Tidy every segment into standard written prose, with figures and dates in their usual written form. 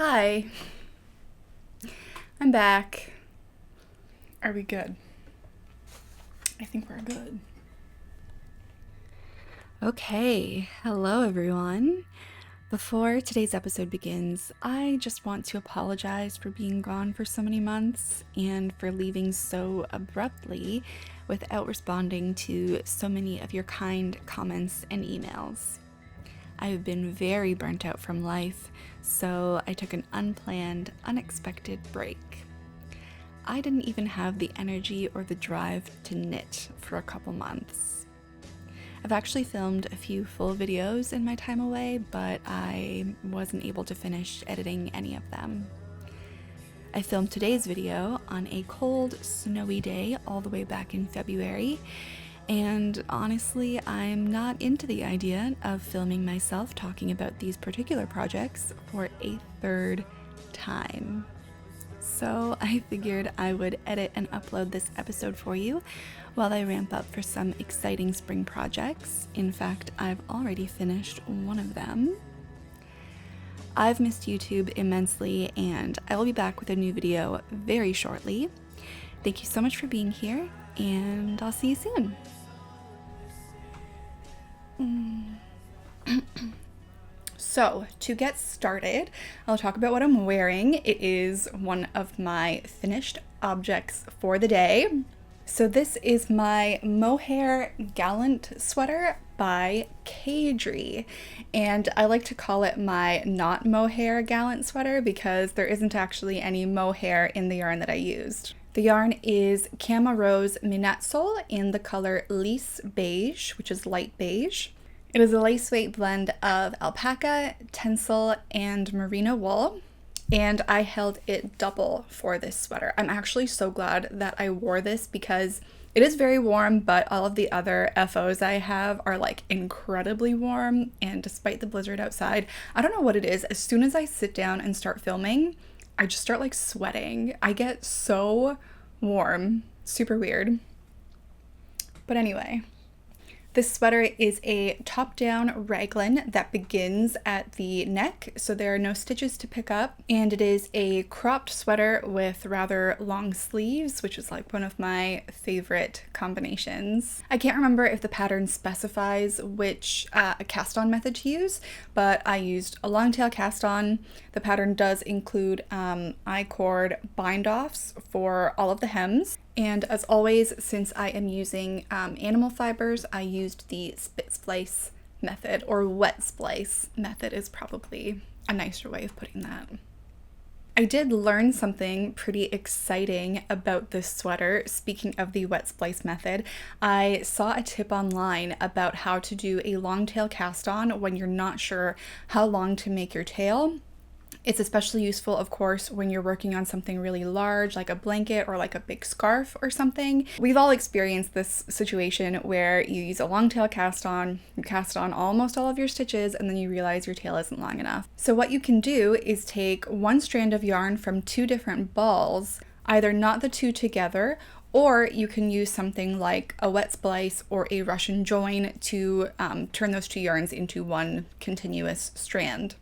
Hi, I'm back. Are we good? I think we're good. Okay, hello everyone. Before today's episode begins, I just want to apologize for being gone for so many months and for leaving so abruptly without responding to so many of your kind comments and emails. I've been very burnt out from life, so I took an unplanned, unexpected break. I didn't even have the energy or the drive to knit for a couple months. I've actually filmed a few full videos in my time away, but I wasn't able to finish editing any of them. I filmed today's video on a cold, snowy day all the way back in February, and honestly, I'm not into the idea of filming myself talking about these particular projects for a third time. So I figured I would edit and upload this episode for you while I ramp up for some exciting spring projects. In fact, I've already finished one of them. I've missed YouTube immensely, and I will be back with a new video very shortly. Thank you so much for being here, and I'll see you soon. So, to get started, I'll talk about what I'm wearing. It is one of my finished objects for the day. So this is my MOHAIR Gallant sweater by Caidree, and I like to call it my not MOHAIR Gallant sweater because there isn't actually any mohair in the yarn that I used. The yarn is Cama Rose Minatsole in the color Lisse Beige, which is light beige. It is a lace weight blend of alpaca, tencel, and merino wool, and I held it double for this sweater. I'm actually so glad that I wore this because it is very warm, but all of the other FOs I have are like incredibly warm, and despite the blizzard outside, I don't know what it is. As soon as I sit down and start filming, I just start like sweating. I get so warm. Super weird. But anyway, this sweater is a top-down raglan that begins at the neck, so there are no stitches to pick up, and it is a cropped sweater with rather long sleeves, which is like one of my favorite combinations. I can't remember if the pattern specifies which cast-on method to use, but I used a long tail cast-on. The pattern does include I-cord bind-offs for all of the hems. And as always, since I am using animal fibers, I used the spit splice method, or wet splice method is probably a nicer way of putting that. I did learn something pretty exciting about this sweater. Speaking of the wet splice method, I saw a tip online about how to do a long tail cast on when you're not sure how long to make your tail. It's especially useful, of course, when you're working on something really large, like a blanket or like a big scarf or something. We've all experienced this situation where you use a long tail cast on, you cast on almost all of your stitches, and then you realize your tail isn't long enough. So what you can do is take one strand of yarn from two different balls, either knot the two together, or you can use something like a wet splice or a Russian join to turn those two yarns into one continuous strand.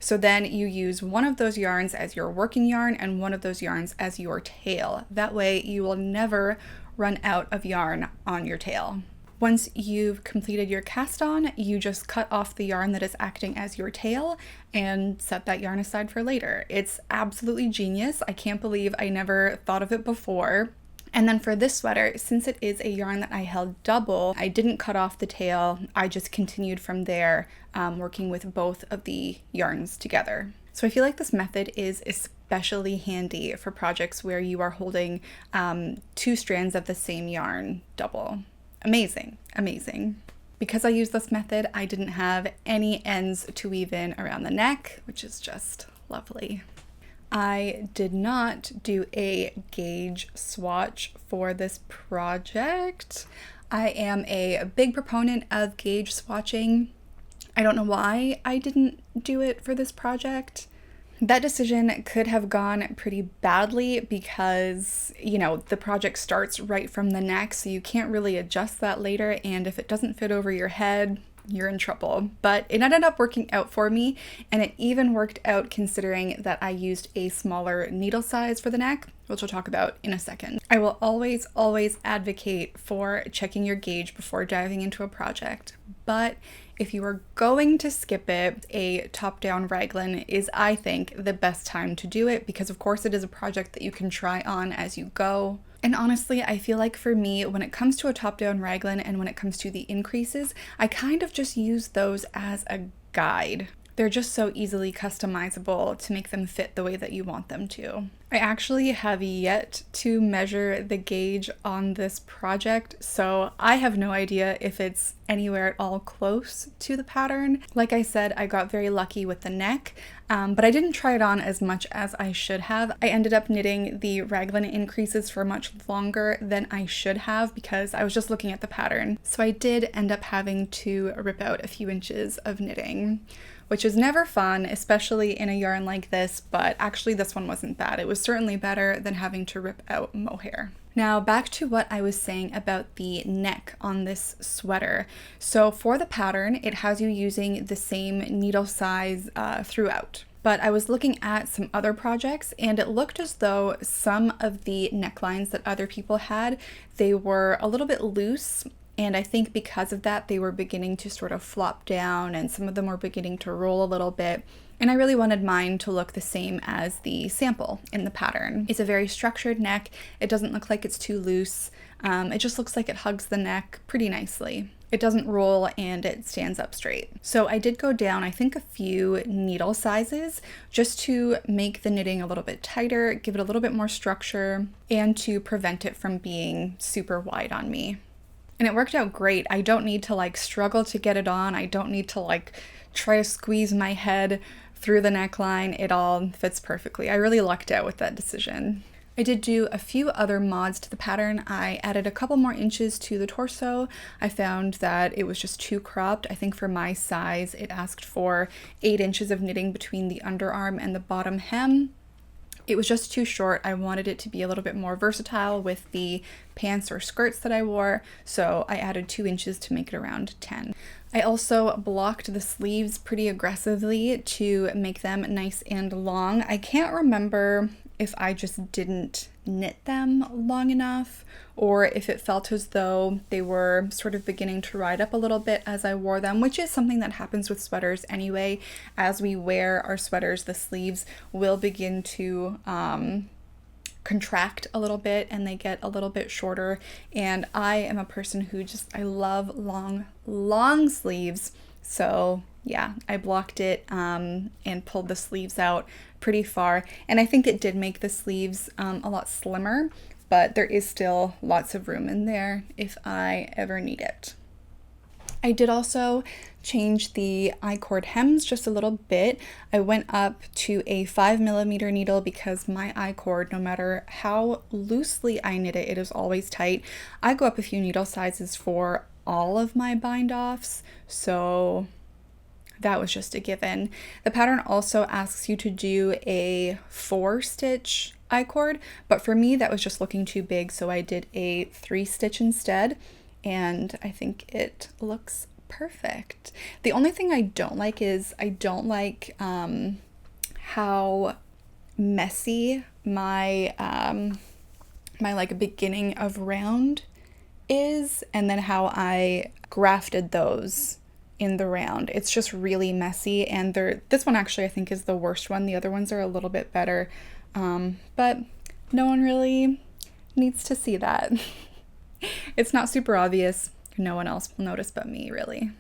So then you use one of those yarns as your working yarn and one of those yarns as your tail. That way you will never run out of yarn on your tail. Once you've completed your cast on, you just cut off the yarn that is acting as your tail and set that yarn aside for later. It's absolutely genius. I can't believe I never thought of it before. And then for this sweater, since it is a yarn that I held double, I didn't cut off the tail. I just continued from there, working with both of the yarns together. So I feel like this method is especially handy for projects where you are holding two strands of the same yarn double. Amazing, amazing. Because I used this method, I didn't have any ends to weave in around the neck, which is just lovely. I did not do a gauge swatch for this project. I am a big proponent of gauge swatching. I don't know why I didn't do it for this project. That decision could have gone pretty badly because, you know, the project starts right from the neck, so you can't really adjust that later, and if it doesn't fit over your head, you're in trouble. But it ended up working out for me, and it even worked out considering that I used a smaller needle size for the neck, which we'll talk about in a second. I will always, always advocate for checking your gauge before diving into a project, but if you are going to skip it, a top-down raglan is, I think, the best time to do it, because of course it is a project that you can try on as you go. And honestly, I feel like for me, when it comes to a top-down raglan and when it comes to the increases, I kind of just use those as a guide. They're just so easily customizable to make them fit the way that you want them to. I actually have yet to measure the gauge on this project, so I have no idea if it's anywhere at all close to the pattern. Like I said, I got very lucky with the neck, but I didn't try it on as much as I should have. I ended up knitting the raglan increases for much longer than I should have because I was just looking at the pattern. So I did end up having to rip out a few inches of knitting, which is never fun, especially in a yarn like this, but actually this one wasn't bad. It was certainly better than having to rip out mohair. Now back to what I was saying about the neck on this sweater. So for the pattern, it has you using the same needle size throughout. But I was looking at some other projects and it looked as though some of the necklines that other people had, they were a little bit loose. And I think because of that, they were beginning to sort of flop down and some of them were beginning to roll a little bit. And I really wanted mine to look the same as the sample in the pattern. It's a very structured neck. It doesn't look like it's too loose. It just looks like it hugs the neck pretty nicely. It doesn't roll and it stands up straight. So I did go down, I think, a few needle sizes just to make the knitting a little bit tighter, give it a little bit more structure, and to prevent it from being super wide on me. And it worked out great. I don't need to like struggle to get it on. I don't need to like try to squeeze my head through the neckline. It all fits perfectly. I really lucked out with that decision. I did do a few other mods to the pattern. I added a couple more inches to the torso. I found that it was just too cropped. I think for my size, it asked for 8 inches of knitting between the underarm and the bottom hem. It was just too short. I wanted it to be a little bit more versatile with the pants or skirts that I wore, so I added 2 inches to make it around 10. I also blocked the sleeves pretty aggressively to make them nice and long. I can't remember if I just didn't knit them long enough or if it felt as though they were sort of beginning to ride up a little bit as I wore them, which is something that happens with sweaters anyway. As we wear our sweaters, the sleeves will begin to contract a little bit and they get a little bit shorter. And I am a person who I love long sleeves. So yeah, I blocked it and pulled the sleeves out pretty far. And I think it did make the sleeves a lot slimmer, but there is still lots of room in there if I ever need it. I did also change the I-cord hems just a little bit. I went up to a 5mm needle because my I-cord, no matter how loosely I knit it, it is always tight. I go up a few needle sizes for all of my bind-offs, so that was just a given. The pattern also asks you to do a 4-stitch I-cord, but for me that was just looking too big, so I did a 3-stitch instead, and I think it looks perfect. The only thing I don't like is I don't like how messy my my like beginning of round is, and then how I grafted those in the round. It's just really messy, and this one actually I think is the worst one. The other ones are a little bit better, but no one really needs to see that. It's not super obvious. No one else will notice but me, really.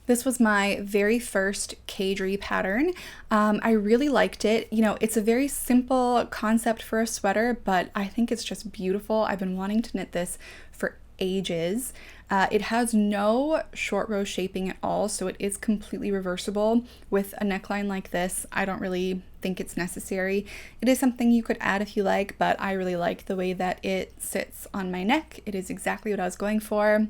This was my very first Caidree pattern. I really liked it. You know, it's a very simple concept for a sweater, but I think it's just beautiful. I've been wanting to knit this for ages. It has no short row shaping at all, so it is completely reversible. With a neckline like this, I don't really think it's necessary. It is something you could add if you like, but I really like the way that it sits on my neck. It is exactly what I was going for.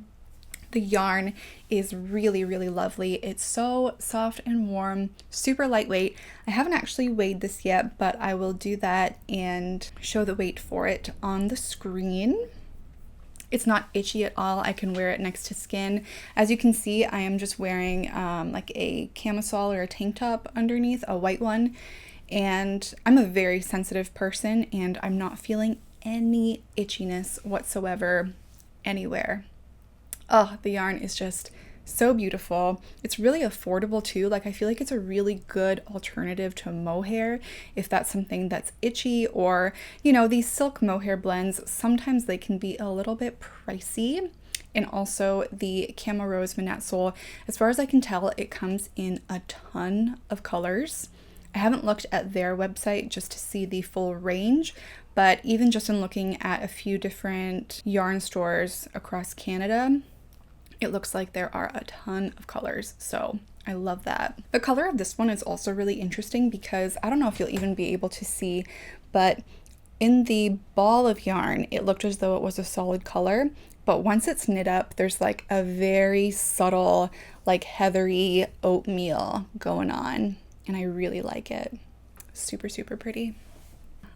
The yarn is really, really lovely. It's so soft and warm, super lightweight. I haven't actually weighed this yet, but I will do that and show the weight for it on the screen. It's not itchy at all. I can wear it next to skin. As you can see, I am just wearing like a camisole or a tank top underneath, a white one. And I'm a very sensitive person and I'm not feeling any itchiness whatsoever anywhere. Oh, the yarn is just so beautiful. It's really affordable too. Like I feel like it's a really good alternative to mohair if that's something that's itchy, or you know, these silk mohair blends, sometimes they can be a little bit pricey. And also the Camo Rose Manette Sole, as far as I can tell, it comes in a ton of colors. I haven't looked at their website just to see the full range, but even just in looking at a few different yarn stores across Canada, it looks like there are a ton of colors, so I love that. The color of this one is also really interesting because I don't know if you'll even be able to see, but in the ball of yarn, it looked as though it was a solid color, but once it's knit up, there's like a very subtle, like heathery oatmeal going on, and I really like it. Super, super pretty.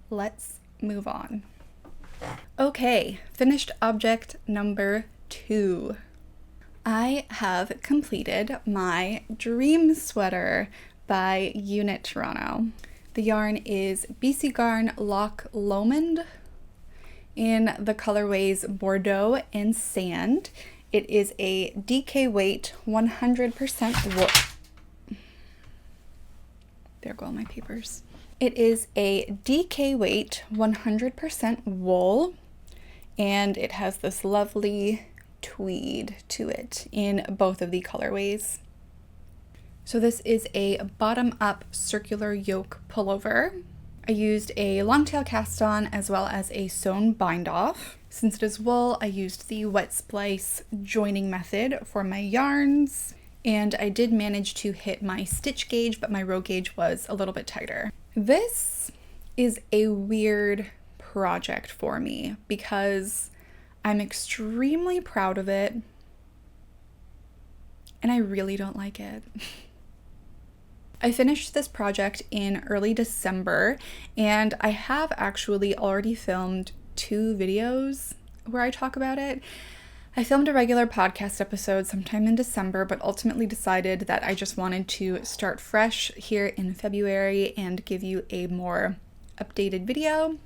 Let's move on. Okay, finished object number 2. I have completed my dream sweater by EweKnit Toronto. The yarn is BC Garn Loch Lomond in the colorways Bordeaux and Sand. It is a DK weight 100% wool. There go all my papers. It is a DK weight 100% wool, and it has this lovely tweed to it in both of the colorways. So this is a bottom-up circular yoke pullover. I used a long tail cast on as well as a sewn bind off. Since it is wool, I used the wet splice joining method for my yarns, and I did manage to hit my stitch gauge, but my row gauge was a little bit tighter. This is a weird project for me because I'm extremely proud of it, and I really don't like it. I finished this project in early December, and I have actually already filmed 2 videos where I talk about it. I filmed a regular podcast episode sometime in December, but ultimately decided that I just wanted to start fresh here in February and give you a more updated video.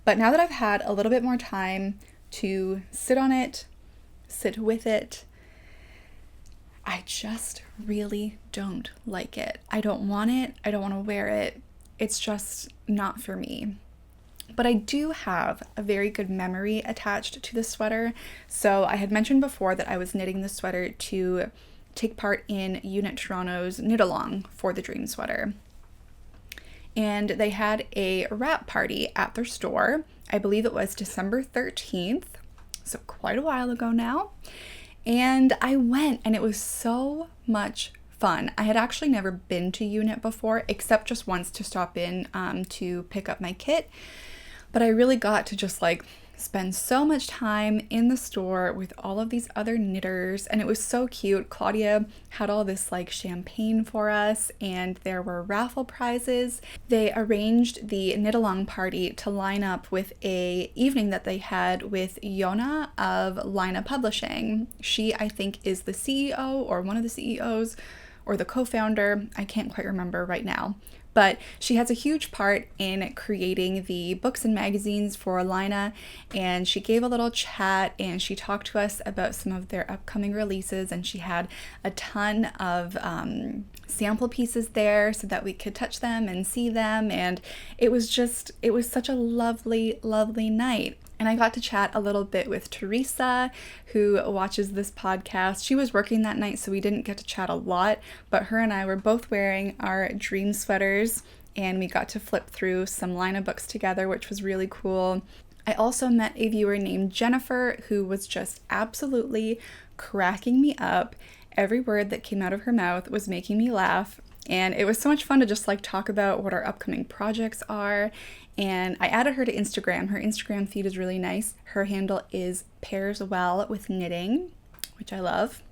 But now that I've had a little bit more time to sit on it, sit with it, I just really don't like it. I don't want it. I don't want to wear it. It's just not for me. But I do have a very good memory attached to this sweater. So I had mentioned before that I was knitting this sweater to take part in EweKnit Toronto's knit along for the dream sweater. And they had a wrap party at their store. I believe it was December 13th, so quite a while ago now. And I went, and it was so much fun. I had actually never been to EweKnit before, except just once to stop in to pick up my kit. But I really got to just like spend so much time in the store with all of these other knitters, and it was so cute. Claudia had all this like champagne for us, and there were raffle prizes. They arranged the knit along party to line up with a evening that they had with Yona of Lina Publishing. She, I think, is the CEO or one of the CEOs or the co-founder. I can't quite remember right now. But she has a huge part in creating the books and magazines for Lina, and she gave a little chat and she talked to us about some of their upcoming releases, and she had a ton of sample pieces there so that we could touch them and see them, and it was such a lovely, lovely night. And I got to chat a little bit with Teresa, who watches this podcast. She was working that night, so we didn't get to chat a lot, but her and I were both wearing our dream sweaters, and we got to flip through some Lina books together, which was really cool. I also met a viewer named Jennifer, who was just absolutely cracking me up. Every word that came out of her mouth was making me laugh. And it was so much fun to just like talk about what our upcoming projects are. And I added her to Instagram. Her Instagram feed is really nice. Her handle is Pairs Well with Knitting, which I love.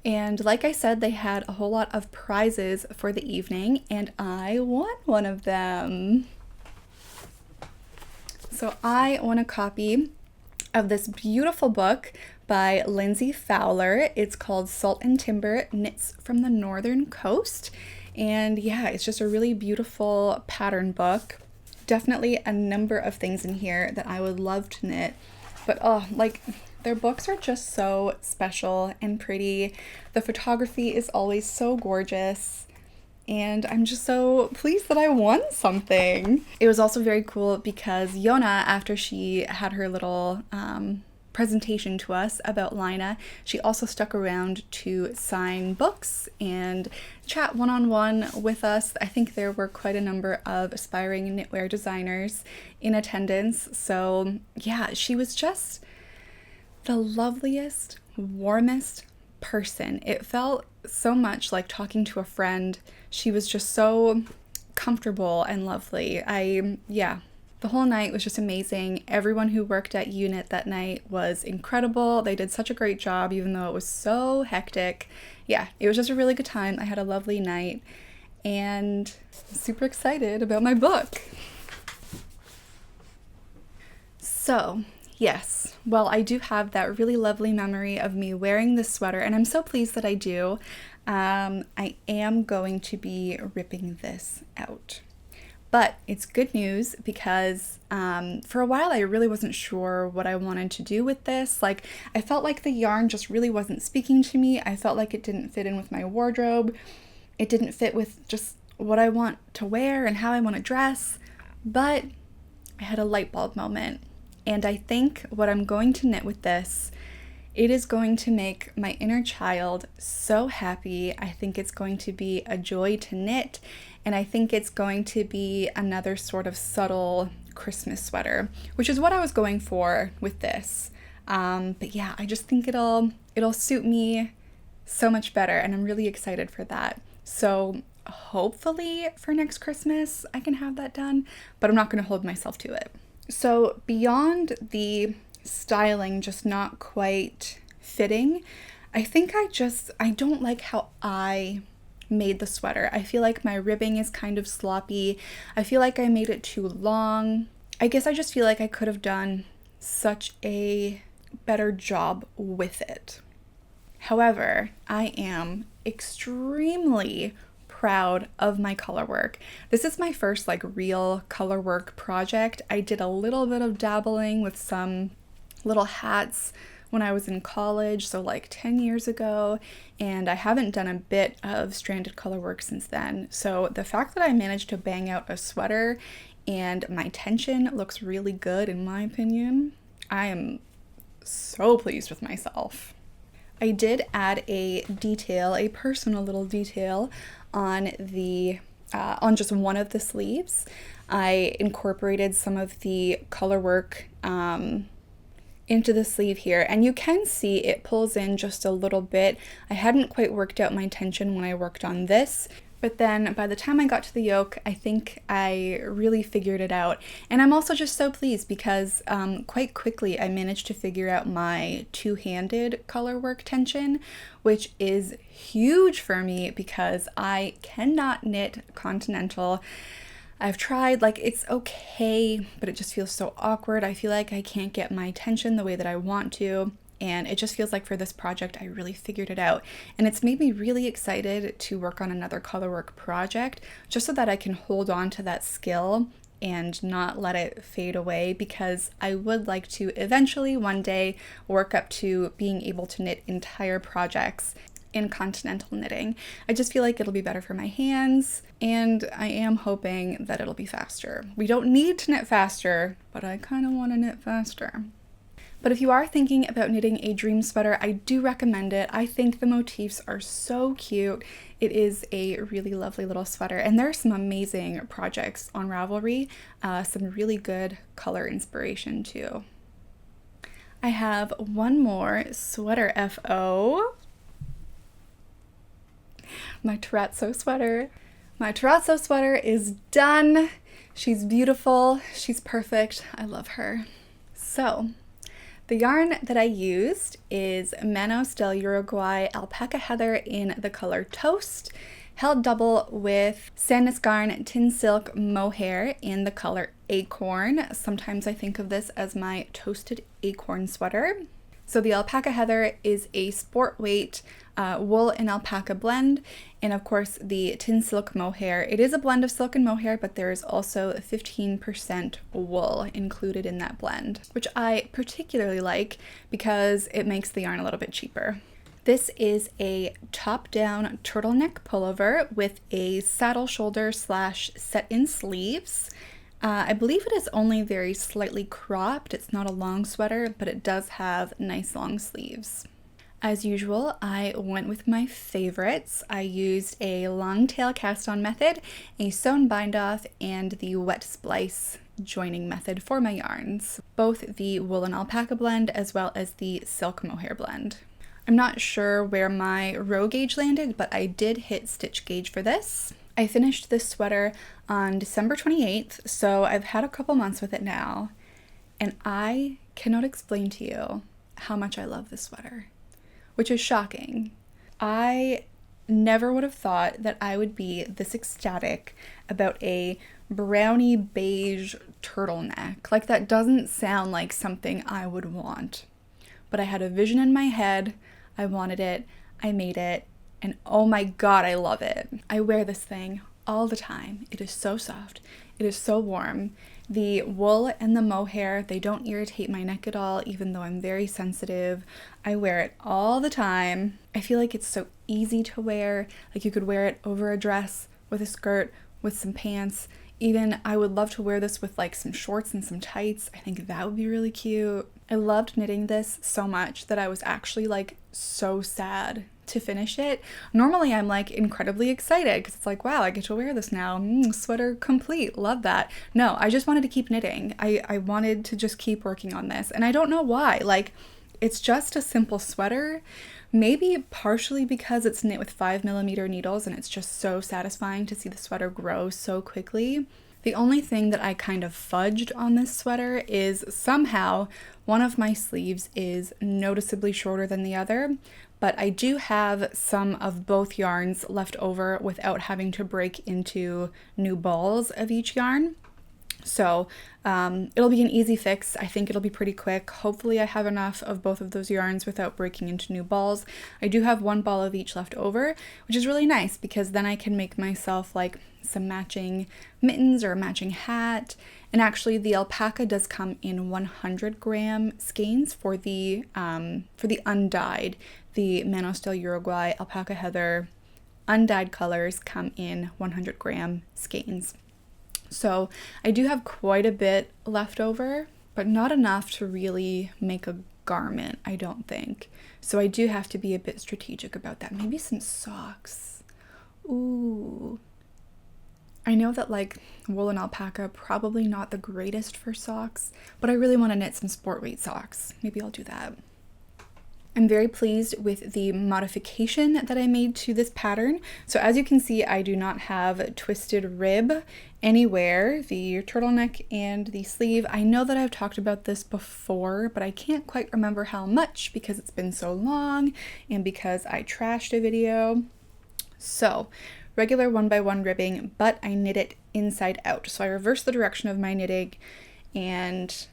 And like I said, they had a whole lot of prizes for the evening, and I won one of them. So I won a copy of this beautiful book by Lindsay Fowler. It's called Salt and Timber Knits from the Northern Coast. And yeah, it's just a really beautiful pattern book. Definitely a number of things in here that I would love to knit, but oh, like their books are just so special and pretty. The photography is always so gorgeous. And I'm just so pleased that I won something. It was also very cool because Yona, after she had her little presentation to us about Lina, she also stuck around to sign books and chat one-on-one with us. I think there were quite a number of aspiring knitwear designers in attendance. So yeah, she was just the loveliest, warmest person. It felt so much like talking to a friend. She was just so comfortable and lovely. Yeah, the whole night was just amazing. Everyone who worked at EweKnit that night was incredible. They did such a great job, even though it was so hectic. Yeah, it was just a really good time. I had a lovely night and I'm super excited about my book. So, yes, well, I do have that really lovely memory of me wearing this sweater, and I'm so pleased that I do. I am going to be ripping this out. But it's good news because for a while I really wasn't sure what I wanted to do with this. Like, I felt like the yarn just really wasn't speaking to me. I felt like it didn't fit in with my wardrobe. It didn't fit with just what I want to wear and how I want to dress. But I had a light bulb moment. And I think what I'm going to knit with this, it is going to make my inner child so happy. I think it's going to be a joy to knit, and I think it's going to be another sort of subtle Christmas sweater, which is what I was going for with this. But yeah, I just think it'll suit me so much better, and I'm really excited for that. So hopefully for next Christmas I can have that done, but I'm not going to hold myself to it. So beyond the styling just not quite fitting, I think I don't like how I made the sweater. I feel like my ribbing is kind of sloppy. I feel like I made it too long. I guess I just feel like I could have done such a better job with it. However, I am extremely proud of my color work. This is my first like real color work project. I did a little bit of dabbling with some little hats when I was in college, so like 10 years ago, and I haven't done a bit of stranded color work since then. So the fact that I managed to bang out a sweater and my tension looks really good in my opinion, I am so pleased with myself. I did add a detail, a personal little detail on just one of the sleeves. I incorporated some of the color work into the sleeve here, and you can see it pulls in just a little bit. I hadn't quite worked out my tension when I worked on this, but then by the time I got to the yoke, I think I really figured it out. And I'm also just so pleased because quite quickly I managed to figure out my two-handed color work tension, which is huge for me because I cannot knit continental. I've tried, like, it's okay, but it just feels so awkward. I feel like I can't get my tension the way that I want to. And it just feels like for this project, I really figured it out. And it's made me really excited to work on another colorwork project, just so that I can hold on to that skill and not let it fade away, because I would like to eventually one day work up to being able to knit entire projects in continental knitting. I just feel like it'll be better for my hands, and I am hoping that it'll be faster. We don't need to knit faster, but I kind of want to knit faster. But if you are thinking about knitting a dream sweater, I do recommend it. I think the motifs are so cute. It is a really lovely little sweater, and there are some amazing projects on Ravelry, some really good color inspiration too. I have one more sweater FO. My terrazzo sweater. My terrazzo sweater is done. She's beautiful. She's perfect. I love her. So, the yarn that I used is Manos del Uruguay Alpaca Heather in the color Toast, held double with Sandnes Garn Tin Silk Mohair in the color acorn. Sometimes I think of this as my toasted acorn sweater. So the alpaca heather is a sport weight wool and alpaca blend, and of course the tin silk mohair. It is a blend of silk and mohair, but there is also 15% wool included in that blend, which I particularly like because it makes the yarn a little bit cheaper. This is a top-down turtleneck pullover with a saddle shoulder slash set-in sleeves. I believe it is only very slightly cropped. It's not a long sweater, but it does have nice long sleeves. As usual, I went with my favorites. I used a long tail cast on method, a sewn bind off, and the wet splice joining method for my yarns, both the wool and alpaca blend as well as the silk mohair blend. I'm not sure where my row gauge landed, but I did hit stitch gauge for this. I finished this sweater on December 28th, so I've had a couple months with it now, and I cannot explain to you how much I love this sweater, which is shocking. I never would have thought that I would be this ecstatic about a brownie beige turtleneck. Like, that doesn't sound like something I would want, but I had a vision in my head. I wanted it, I made it, and oh my god, I love it. I wear this thing all the time. It is so soft. It is so warm. The wool and the mohair, they don't irritate my neck at all, even though I'm very sensitive. I wear it all the time. I feel like it's so easy to wear. Like, you could wear it over a dress, with a skirt, with some pants. Even I would love to wear this with like some shorts and some tights. I think that would be really cute. I loved knitting this so much that I was actually like so sad to finish it. Normally I'm like incredibly excited because it's like, wow, I get to wear this now. Sweater complete. Love that. No, I just wanted to keep knitting. I wanted to just keep working on this, and I don't know why. Like, it's just a simple sweater. Maybe partially because it's knit with 5mm needles and it's just so satisfying to see the sweater grow so quickly. The only thing that I kind of fudged on this sweater is somehow one of my sleeves is noticeably shorter than the other, but I do have some of both yarns left over without having to break into new balls of each yarn. So it'll be an easy fix. I think it'll be pretty quick. Hopefully I have enough of both of those yarns without breaking into new balls. I do have one ball of each left over, which is really nice because then I can make myself like some matching mittens or a matching hat. And actually the alpaca does come in 100-gram skeins for the undyed. The Manos del Uruguay alpaca heather undyed colors come in 100-gram skeins. So I do have quite a bit left over, but not enough to really make a garment, I don't think. So I do have to be a bit strategic about that. Maybe some socks. Ooh. I know that like wool and alpaca, probably not the greatest for socks, but I really want to knit some sport weight socks. Maybe I'll do that. I'm very pleased with the modification that I made to this pattern. So as you can see, I do not have twisted rib anywhere, the turtleneck and the sleeve. I know that I've talked about this before, but I can't quite remember how much because it's been so long and because I trashed a video. So regular 1x1 ribbing, but I knit it inside out. So I reversed the direction of my knitting, and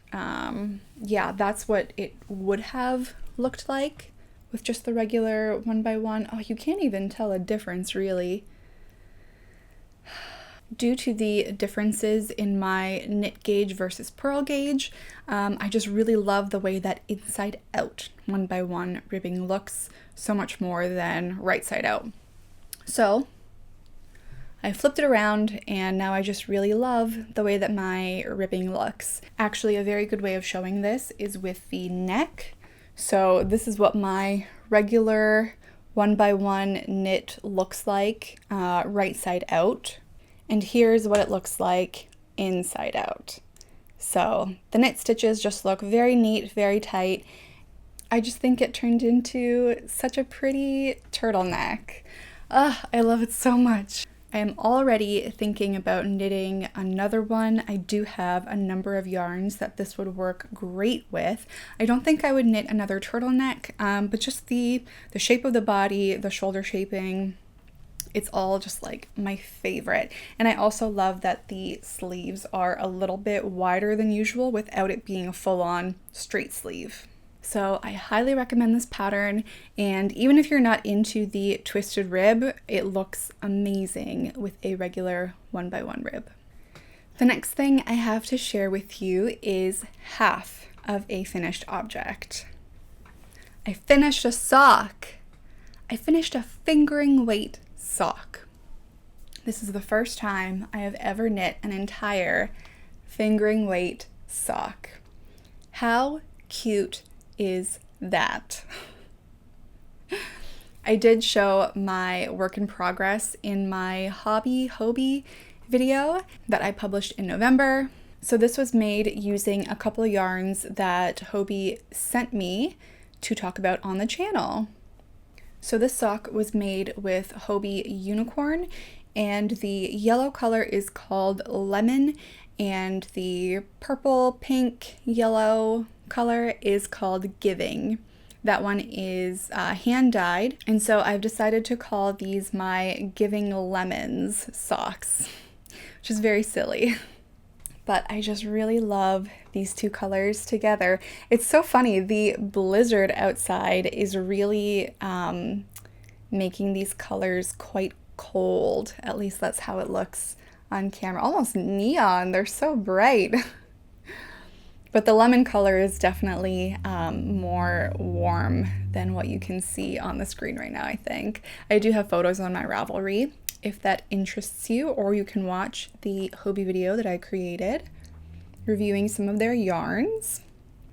yeah, that's what it would have looked like with just the regular 1x1. Oh, you can't even tell a difference really. Due to the differences in my knit gauge versus purl gauge, I just really love the way that inside out 1x1 ribbing looks so much more than right side out. So I flipped it around and now I just really love the way that my ribbing looks. Actually, a very good way of showing this is with the neck. So this is what my regular 1x1 knit looks like right side out. And here's what it looks like inside out. So the knit stitches just look very neat, very tight. I just think it turned into such a pretty turtleneck. I love it so much. I am already thinking about knitting another one. I do have a number of yarns that this would work great with. I don't think I would knit another turtleneck, but just the shape of the body, the shoulder shaping, It's all just like my favorite. And I also love that the sleeves are a little bit wider than usual without it being a full-on straight sleeve. So I highly recommend this pattern, and even if you're not into the twisted rib, it looks amazing with a regular 1x1 rib. The next thing I have to share with you is half of a finished object. I finished a sock. I finished a fingering weight sock. This is the first time I have ever knit an entire fingering weight sock. How cute is that? I did show my work in progress in my Hobby video that I published in November. So this was made using a couple of yarns that Hobie sent me to talk about on the channel. So this sock was made with Hobie Unicorn, and the yellow color is called Lemon, and the purple, pink, yellow color is called Giving. That one is hand dyed, and so I've decided to call these my Giving Lemons socks, which is very silly. But I just really love these two colors together. It's so funny, the blizzard outside is really making these colors quite cold. At least that's how it looks on camera. Almost neon, they're so bright. But the lemon color is definitely more warm than what you can see on the screen right now, I think. I do have photos on my Ravelry if that interests you, or you can watch the Hobie video that I created reviewing some of their yarns.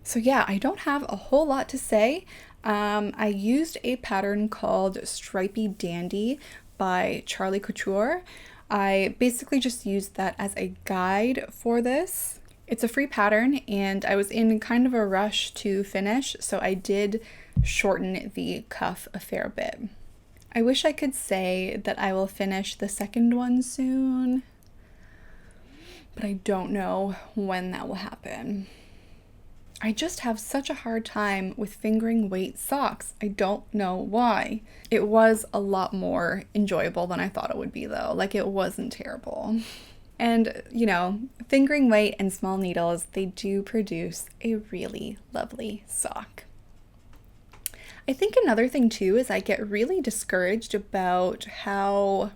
So yeah, I don't have a whole lot to say. I used a pattern called Stripy Dandy by Charlee Couture. I basically just used that as a guide for this. It's a free pattern, and I was in kind of a rush to finish, so I did shorten the cuff a fair bit. I wish I could say that I will finish the second one soon, but I don't know when that will happen. I just have such a hard time with fingering weight socks. I don't know why. It was a lot more enjoyable than I thought it would be though. Like, it wasn't terrible. And, you know, fingering weight and small needles, they do produce a really lovely sock. I think another thing too is I get really discouraged about how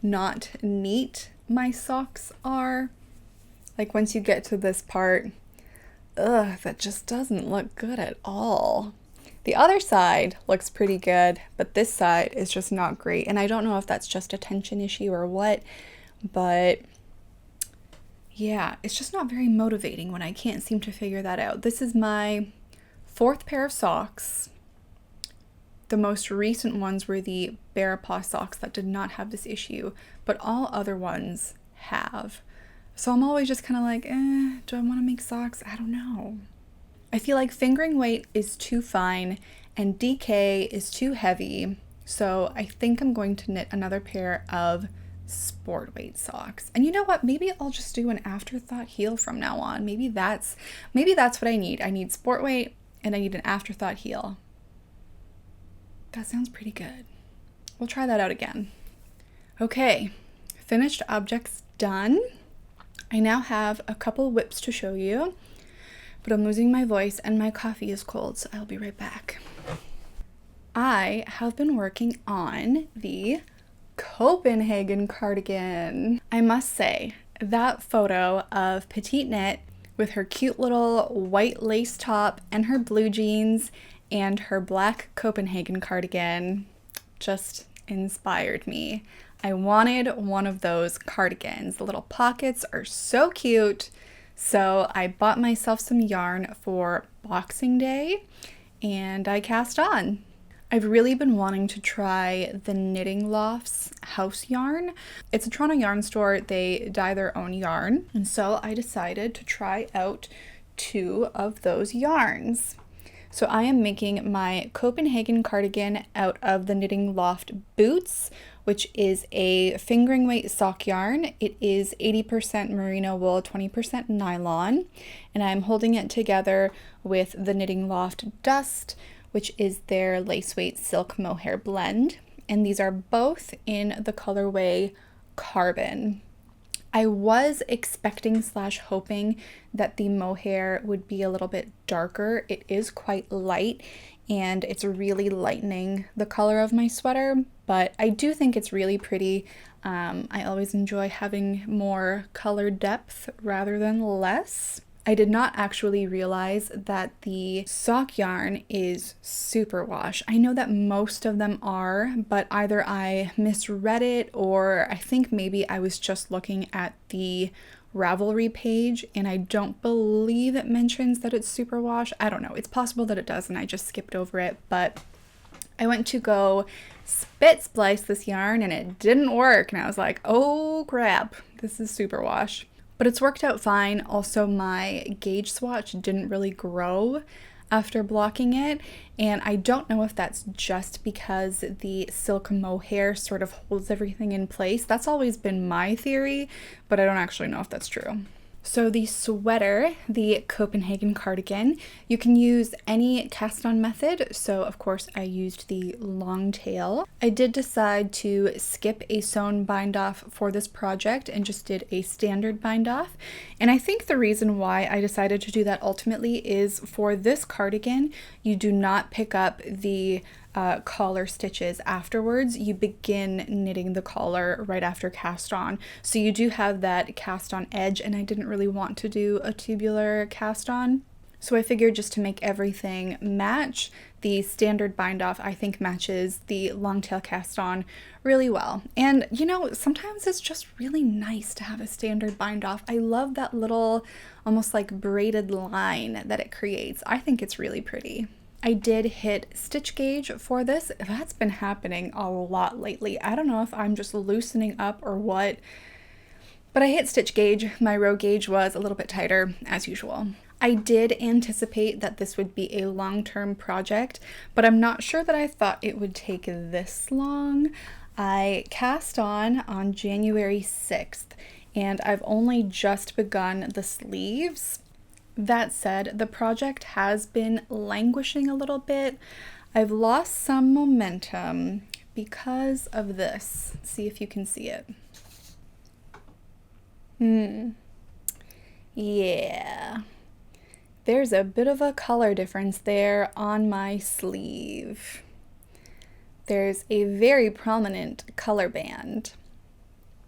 not neat my socks are. Like, once you get to this part, that just doesn't look good at all. The other side looks pretty good, but this side is just not great. And I don't know if that's just a tension issue or what, but yeah, it's just not very motivating when I can't seem to figure that out. This is my fourth pair of socks. The most recent ones were the Bear Paw socks that did not have this issue, but all other ones have. So I'm always just kind of like, do I want to make socks? I don't know. I feel like fingering weight is too fine and DK is too heavy. So I think I'm going to knit another pair of sport weight socks. And you know what? Maybe I'll just do an afterthought heel from now on. Maybe that's what I need. I need sport weight and I need an afterthought heel. That sounds pretty good. We'll try that out again. Okay, finished objects done. I now have a couple whips to show you, but I'm losing my voice and my coffee is cold, so I'll be right back. I have been working on the Copenhagen cardigan. I must say, that photo of PetiteKnit with her cute little white lace top and her blue jeans and her black Copenhagen cardigan just inspired me. I wanted one of those cardigans. The little pockets are so cute. So I bought myself some yarn for Boxing Day and I cast on. I've really been wanting to try the Knitting Loft's house yarn. It's a Toronto yarn store. They dye their own yarn. And so I decided to try out 2 of those yarns. So I am making my Copenhagen cardigan out of the Knitting Loft Boots, which is a fingering weight sock yarn. It is 80% merino wool, 20% nylon, and I'm holding it together with the Knitting Loft Dust, which is their lace weight silk mohair blend. and these are both in the colorway Carbon. I was expecting / hoping that the mohair would be a little bit darker. It is quite light and it's really lightening the color of my sweater, but I do think it's really pretty. I always enjoy having more color depth rather than less. I did not actually realize that the sock yarn is superwash. I know that most of them are, but either I misread it or I think maybe I was just looking at the Ravelry page and I don't believe it mentions that it's superwash. I don't know. It's possible that it does and I just skipped over it, but I went to go spit splice this yarn and it didn't work. And I was like, oh crap, this is superwash. But it's worked out fine. Also, my gauge swatch didn't really grow after blocking it, and I don't know if that's just because the silk mohair sort of holds everything in place. That's always been my theory, but I don't actually know if that's true. So the sweater, the Copenhagen cardigan, you can use any cast on method. So of course I used the long tail. I did decide to skip a sewn bind off for this project and just did a standard bind off. And I think the reason why I decided to do that ultimately is for this cardigan, you do not pick up the collar stitches afterwards. You begin knitting the collar right after cast on, so you do have that cast on edge, and I didn't really want to do a tubular cast on, so I figured just to make everything match, the standard bind off I think matches the long tail cast on really well. And you know, sometimes it's just really nice to have a standard bind off. I love that little almost like braided line that it creates. I think it's really pretty. I did hit stitch gauge for this. That's been happening a lot lately. I don't know if I'm just loosening up or what, but I hit stitch gauge. My row gauge was a little bit tighter as usual. I did anticipate that this would be a long-term project, but I'm not sure that I thought it would take this long. I cast on January 6th, and I've only just begun the sleeves. That said, the project has been languishing a little bit. I've lost some momentum because of this. See if you can see it. Yeah. There's a bit of a color difference there on my sleeve. There's a very prominent color band.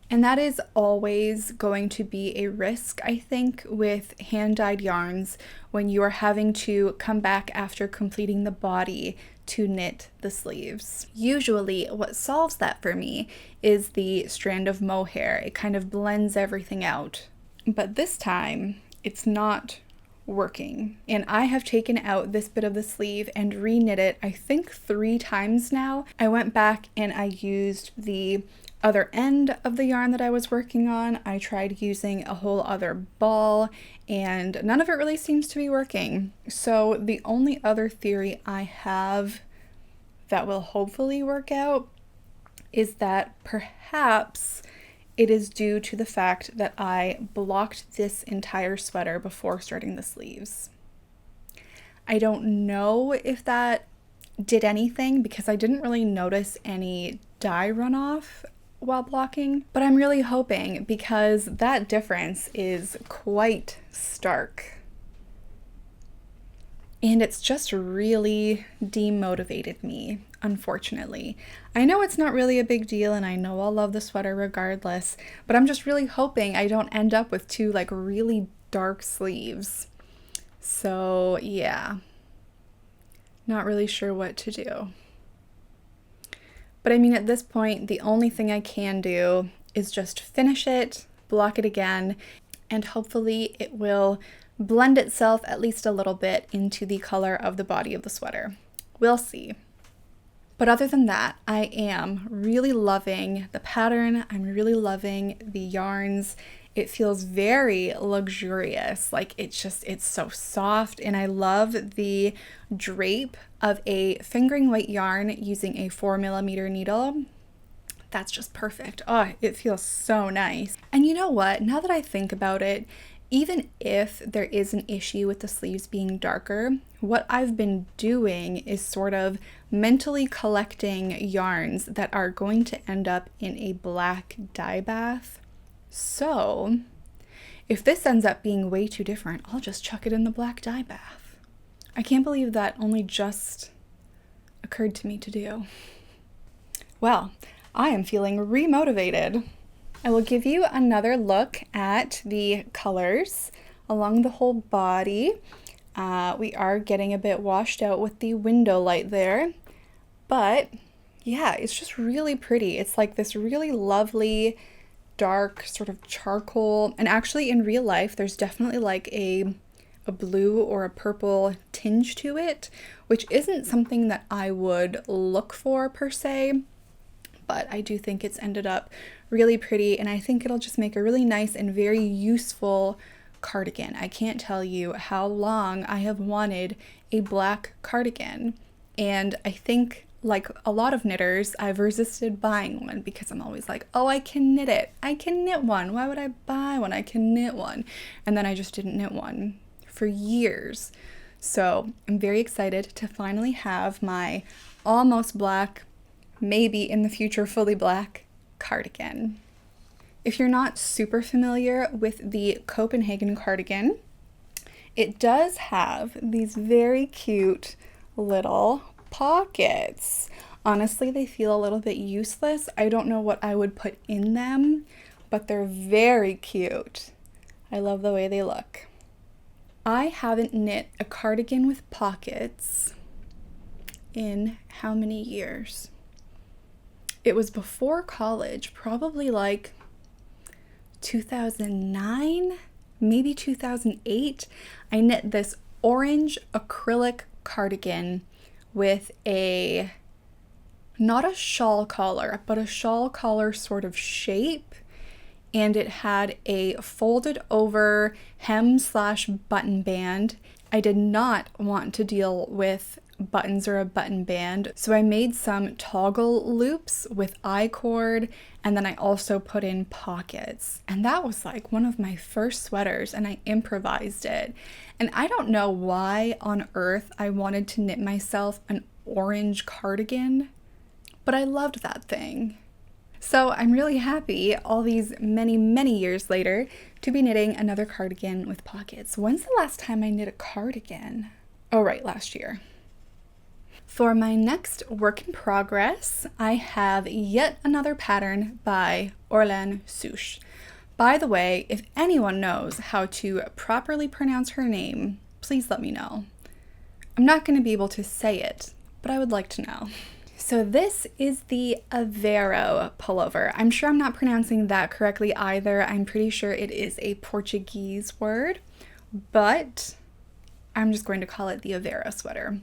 And that is always going to be a risk, I think, with hand-dyed yarns when you are having to come back after completing the body to knit the sleeves. Usually what solves that for me is the strand of mohair. It kind of blends everything out. But this time, it's not working. And I have taken out this bit of the sleeve and re-knit it, I think 3 times now. I went back and I used the other end of the yarn that I was working on. I tried using a whole other ball and none of it really seems to be working. So the only other theory I have that will hopefully work out is that perhaps it is due to the fact that I blocked this entire sweater before starting the sleeves. I don't know if that did anything because I didn't really notice any dye runoff while blocking, but I'm really hoping because that difference is quite stark. And it's just really demotivated me, unfortunately. I know it's not really a big deal and I know I'll love the sweater regardless, but I'm just really hoping I don't end up with 2 like really dark sleeves. So yeah, not really sure what to do. But I mean, at this point, the only thing I can do is just finish it, block it again, and hopefully it will blend itself at least a little bit into the color of the body of the sweater. We'll see. But other than that, I am really loving the pattern. I'm really loving the yarns. It feels very luxurious. Like it's so soft, and I love the drape of a fingering weight yarn using a 4mm needle. That's just perfect. Oh, it feels so nice. And you know what? Now that I think about it, even if there is an issue with the sleeves being darker, what I've been doing is sort of mentally collecting yarns that are going to end up in a black dye bath. So if this ends up being way too different, I'll just chuck it in the black dye bath. I can't believe that only just occurred to me to do. Well, I am feeling remotivated. I will give you another look at the colors along the whole body. We are getting a bit washed out with the window light there, but yeah, it's just really pretty. It's like this really lovely dark sort of charcoal, and actually in real life there's definitely like a blue or a purple tinge to it, which isn't something that I would look for per se, but I do think it's ended up really pretty, and I think it'll just make a really nice and very useful cardigan. I can't tell you how long I have wanted a black cardigan, and I think, like a lot of knitters, I've resisted buying one because I'm always like, oh, I can knit it. I can knit one. Why would I buy one? I can knit one. And then I just didn't knit one for years. So I'm very excited to finally have my almost black, maybe in the future fully black cardigan. If you're not super familiar with the Copenhagen cardigan, it does have these very cute little pockets. Honestly, they feel a little bit useless. I don't know what I would put in them, but they're very cute. I love the way they look. I haven't knit a cardigan with pockets in how many years? It was before college, probably like 2009, maybe 2008. I knit this orange acrylic cardigan with a, not a shawl collar, but a shawl collar sort of shape. And it had a folded over hem/button band. I did not want to deal with buttons or a button band, so I made some toggle loops with I-cord, and then I also put in pockets. And that was like one of my first sweaters, and I improvised it. And I don't know why on earth I wanted to knit myself an orange cardigan, but I loved that thing. So I'm really happy all these many years later to be knitting another cardigan with pockets. When's the last time I knit a cardigan? Oh right, last year. For my next work in progress, I have yet another pattern by Orlane Sucche. By the way, if anyone knows how to properly pronounce her name, please let me know. I'm not going to be able to say it, but I would like to know. So this is the AVEIRO pullover. I'm sure I'm not pronouncing that correctly either. I'm pretty sure it is a Portuguese word, but I'm just going to call it the AVEIRO sweater.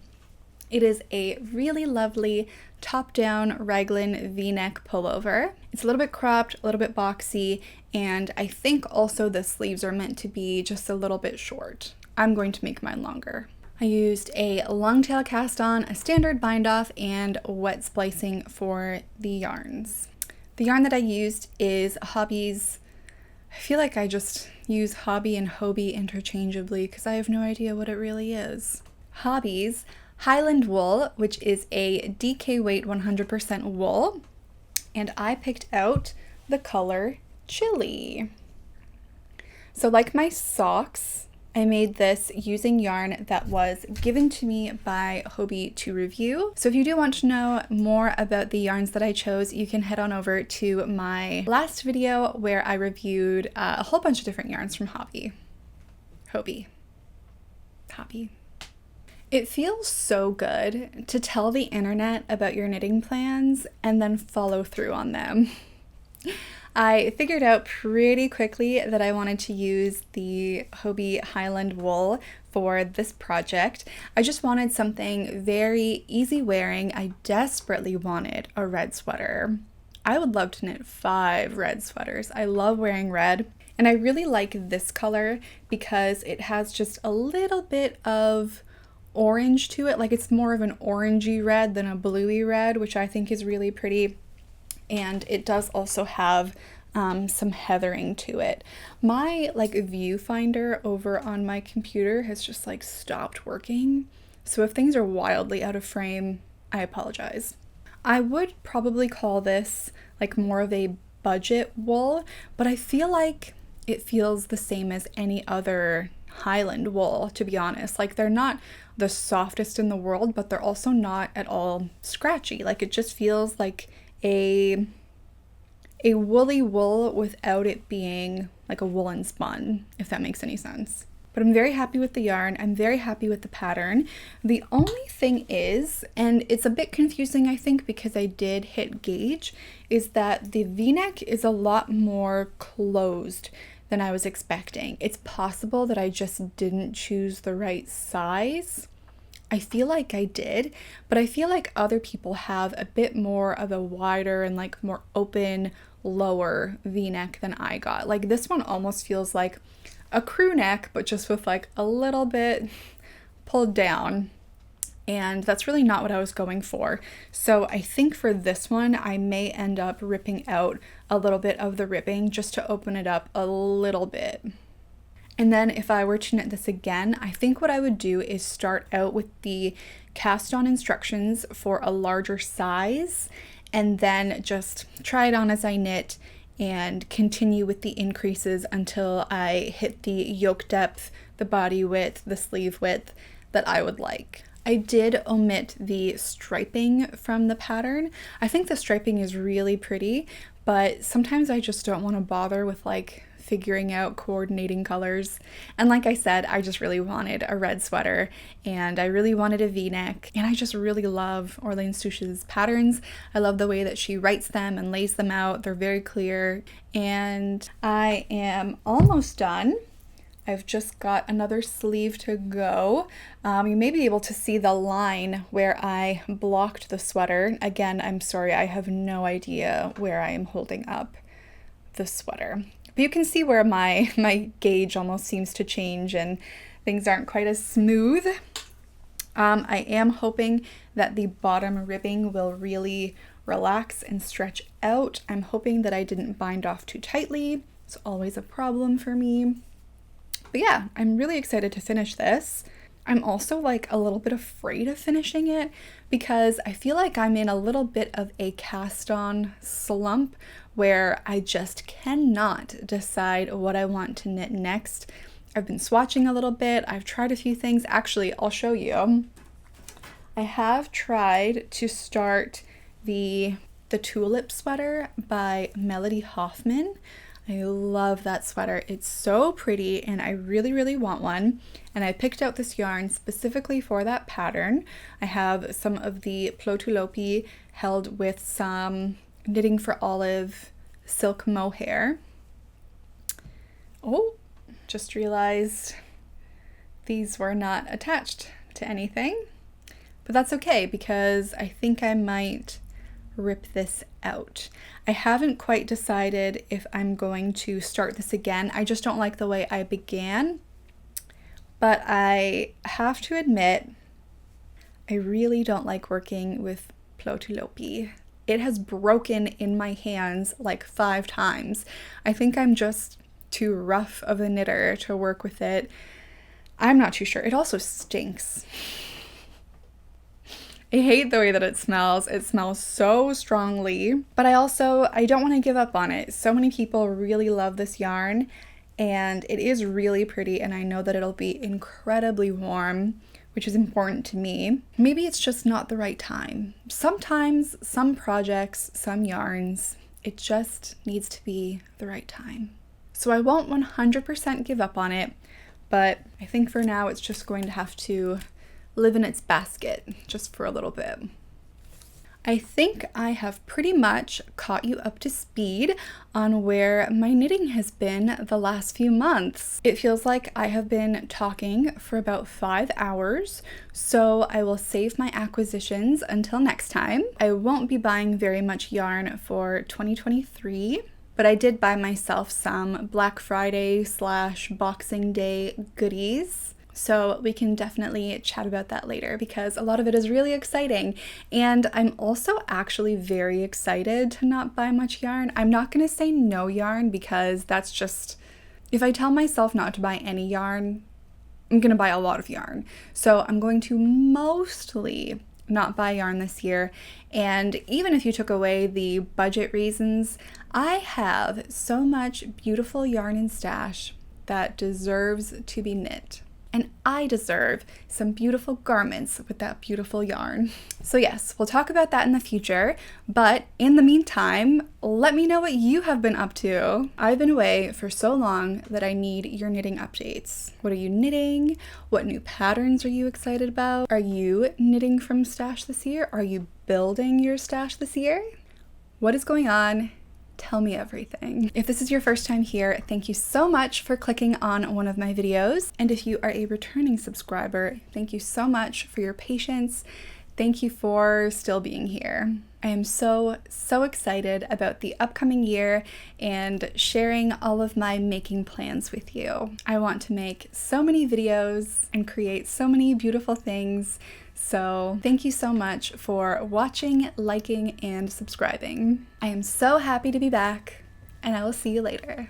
It is a really lovely top-down raglan v-neck pullover. It's a little bit cropped, a little bit boxy, and I think also the sleeves are meant to be just a little bit short. I'm going to make mine longer. I used a long tail cast on, a standard bind off, and wet splicing for the yarns. The yarn that I used is Hobby's, I feel like I just use Hobby and Hobie interchangeably because I have no idea what it really is. Hobby's Highland wool, which is a DK weight 100% wool, and I picked out the color Chili. So like my socks, I made this using yarn that was given to me by Hobie to review. So if you do want to know more about the yarns that I chose, you can head on over to my last video where I reviewed a whole bunch of different yarns from Hobie. It feels so good to tell the internet about your knitting plans and then follow through on them. I figured out pretty quickly that I wanted to use the Hobie Highland wool for this project. I just wanted something very easy wearing. I desperately wanted a red sweater. I would love to knit 5 red sweaters. I love wearing red, and I really like this color because it has just a little bit of orange to it. Like it's more of an orangey red than a bluey red, which I think is really pretty. And it does also have some heathering to it. My like viewfinder over on my computer has just like stopped working. So if things are wildly out of frame, I apologize. I would probably call this like more of a budget wool, but I feel like it feels the same as any other Highland wool, to be honest. Like they're not the softest in the world, but they're also not at all scratchy. Like it just feels like a woolly wool without it being like a woolen spun, if that makes any sense. But I'm very happy with the yarn. I'm very happy with the pattern. The only thing is, and it's a bit confusing I think because I did hit gauge, is that the V-neck is a lot more closed than I was expecting. It's possible that I just didn't choose the right size. I feel like I did, but I feel like other people have a bit more of a wider and like more open lower V-neck than I got. Like this one almost feels like a crew neck, but just with like a little bit pulled down. And that's really not what I was going for. So I think for this one, I may end up ripping out a little bit of the ribbing just to open it up a little bit. And then if I were to knit this again, I think what I would do is start out with the cast on instructions for a larger size and then just try it on as I knit and continue with the increases until I hit the yoke depth, the body width, the sleeve width that I would like. I did omit the striping from the pattern. I think the striping is really pretty, but sometimes I just don't want to bother with like figuring out coordinating colors. And like I said, I just really wanted a red sweater and I really wanted a V-neck, and I just really love Orlane Sucche's patterns. I love the way that she writes them and lays them out. They're very clear, and I am almost done. I've just got another sleeve to go. You may be able to see the line where I blocked the sweater. Again, I'm sorry, I have no idea where I am holding up the sweater. But you can see where my gauge almost seems to change and things aren't quite as smooth. I am hoping that the bottom ribbing will really relax and stretch out. I'm hoping that I didn't bind off too tightly. It's always a problem for me. But yeah, I'm really excited to finish this. I'm also like a little bit afraid of finishing it because I feel like I'm in a little bit of a cast on slump where I just cannot decide what I want to knit next. I've been swatching a little bit. I've tried a few things. Actually, I'll show you. I have tried to start the Tulip sweater by Melody Hoffmann. I love that sweater. It's so pretty and I really, really want one. And I picked out this yarn specifically for that pattern. I have some of the TULIP held with some Knitting for Olive silk mohair. Oh, just realized these were not attached to anything, but that's okay because I think I might rip this out. I haven't quite decided if I'm going to start this again. I just don't like the way I began, but I have to admit, I really don't like working with TULIP. It has broken in my hands like 5 times. I think I'm just too rough of a knitter to work with it. I'm not too sure. It also stinks. I hate the way that it smells. It smells so strongly, but I don't want to give up on it. So many people really love this yarn and it is really pretty, and I know that it'll be incredibly warm, which is important to me. Maybe it's just not the right time. Sometimes, some projects, some yarns, it just needs to be the right time. So I won't 100% give up on it, but I think for now it's just going to have to live in its basket just for a little bit. I think I have pretty much caught you up to speed on where my knitting has been the last few months. It feels like I have been talking for about 5 hours, so I will save my acquisitions until next time. I won't be buying very much yarn for 2023, but I did buy myself some Black Friday / Boxing Day goodies So we can definitely chat about that later because a lot of it is really exciting. And I'm also actually very excited to not buy much yarn. I'm not going to say no yarn because that's just, if I tell myself not to buy any yarn, I'm going to buy a lot of yarn. So I'm going to mostly not buy yarn this year. And even if you took away the budget reasons, I have so much beautiful yarn in stash that deserves to be knit. And I deserve some beautiful garments with that beautiful yarn. So yes, we'll talk about that in the future, but in the meantime, let me know what you have been up to. I've been away for so long that I need your knitting updates. What are you knitting? What new patterns are you excited about? Are you knitting from stash this year? Are you building your stash this year? What is going on? Tell me everything. If this is your first time here, thank you so much for clicking on one of my videos. And if you are a returning subscriber, thank you so much for your patience. Thank you for still being here. I am so excited about the upcoming year and sharing all of my making plans with you. I want to make so many videos and create so many beautiful things. So thank you so much for watching, liking, and subscribing. I am so happy to be back, and I will see you later.